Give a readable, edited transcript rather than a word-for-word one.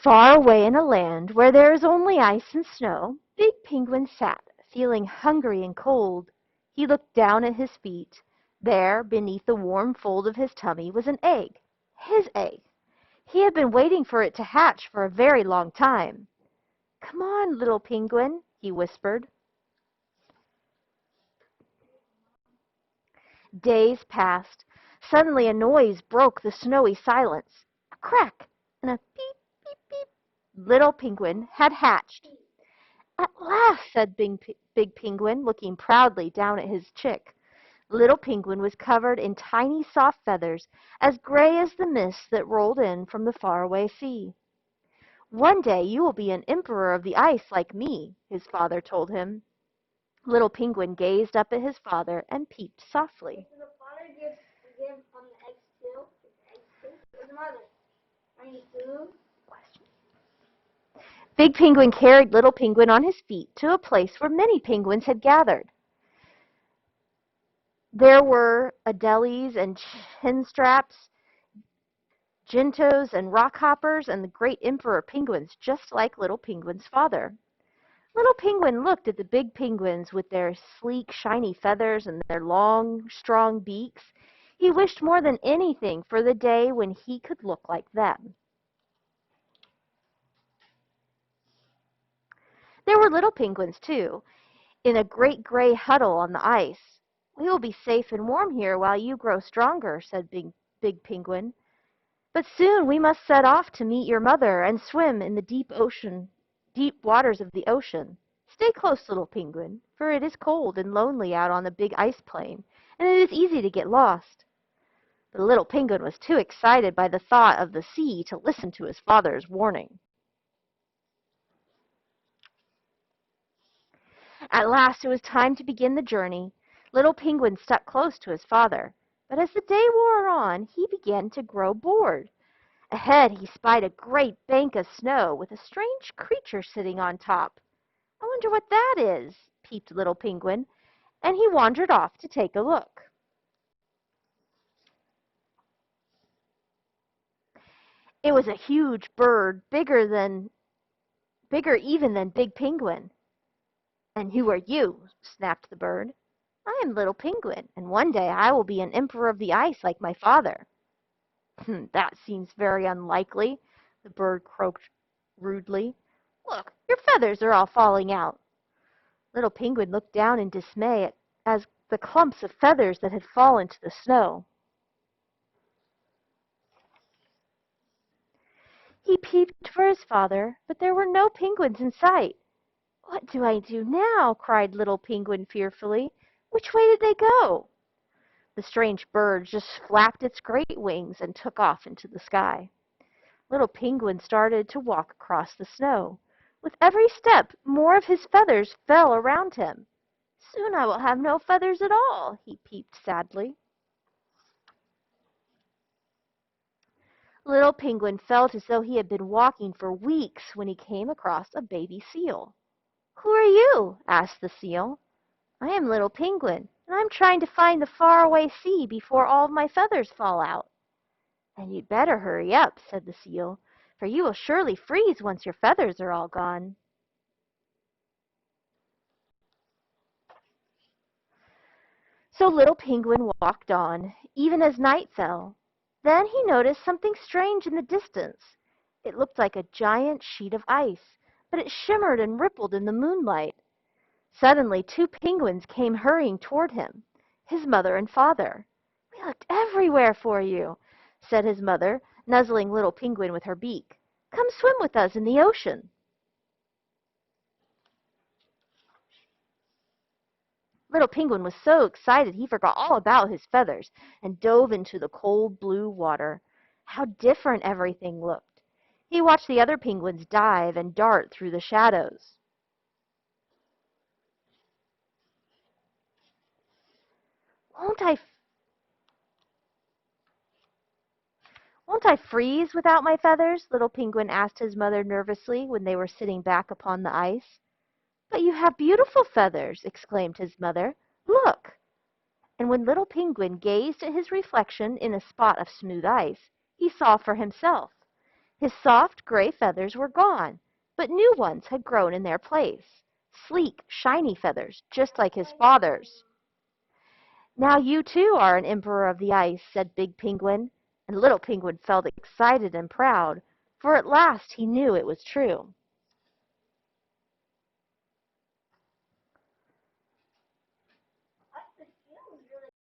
Far away in a land where there is only ice and snow, Big Penguin sat, feeling hungry and cold. He looked down at his feet. There, beneath the warm fold of his tummy, was an egg. His egg. He had been waiting for it to hatch for a very long time. "Come on, little penguin," he whispered. Days passed. Suddenly a noise broke the snowy silence. A crack and a beep, beep, beep. Little Penguin had hatched. "At last," said Big Penguin, looking proudly down at his chick. Little Penguin was covered in tiny soft feathers, as gray as the mist that rolled in from the faraway sea. "One day you will be an emperor of the ice like me," his father told him. Little Penguin gazed up at his father and peeped softly. Did the father give the eggs too? Where's the mother? I need food. Big Penguin carried Little Penguin on his feet to a place where many penguins had gathered. There were Adelies and Chinstraps, Jintos and Rockhoppers, and the great emperor penguins, just like Little Penguin's father. Little Penguin looked at the big penguins with their sleek, shiny feathers and their long, strong beaks. He wished more than anything for the day when he could look like them. There were little penguins, too, in a great gray huddle on the ice. "We will be safe and warm here while you grow stronger," said Big Penguin. "But soon we must set off to meet your mother and swim in the deep waters of the ocean. Stay close, Little Penguin, for it is cold and lonely out on the big ice plain, and it is easy to get lost." The little penguin was too excited by the thought of the sea to listen to his father's warning. At last it was time to begin the journey. Little Penguin stuck close to his father, but as the day wore on, he began to grow bored. Ahead he spied a great bank of snow with a strange creature sitting on top. "I wonder what that is," peeped Little Penguin, and he wandered off to take a look. It was a huge bird, bigger even than Big Penguin. "And who are you?" snapped the bird. "I am Little Penguin, and one day I will be an emperor of the ice like my father." "That seems very unlikely," the bird croaked rudely. "Look, your feathers are all falling out." Little Penguin looked down in dismay at the clumps of feathers that had fallen to the snow. He peeped for his father, but there were no penguins in sight. "What do I do now?" cried Little Penguin fearfully. "Which way did they go?" The strange bird just flapped its great wings and took off into the sky. Little Penguin started to walk across the snow. With every step, more of his feathers fell around him. "Soon I will have no feathers at all," he peeped sadly. Little Penguin felt as though he had been walking for weeks when he came across a baby seal. "Who are you?" asked the seal. "I am Little Penguin, and I'm trying to find the faraway sea before all of my feathers fall out." "Then you'd better hurry up," said the seal, "for you will surely freeze once your feathers are all gone." So Little Penguin walked on, even as night fell. Then he noticed something strange in the distance. It looked like a giant sheet of ice, but it shimmered and rippled in the moonlight. Suddenly 2 penguins came hurrying toward him, his mother and father. "We looked everywhere for you," said his mother, nuzzling Little Penguin with her beak. "Come swim with us in the ocean." Little Penguin was so excited he forgot all about his feathers and dove into the cold blue water. How different everything looked! He watched the other penguins dive and dart through the shadows. "Won't I Won't I freeze without my feathers?" Little Penguin asked his mother nervously when they were sitting back upon the ice. "But you have beautiful feathers!" exclaimed his mother. "Look!" And when Little Penguin gazed at his reflection in a spot of smooth ice, he saw for himself. His soft gray feathers were gone, but new ones had grown in their place. Sleek, shiny feathers, just like his father's. "Now you too are an emperor of the ice," said Big Penguin, and Little Penguin felt excited and proud, for at last he knew it was true.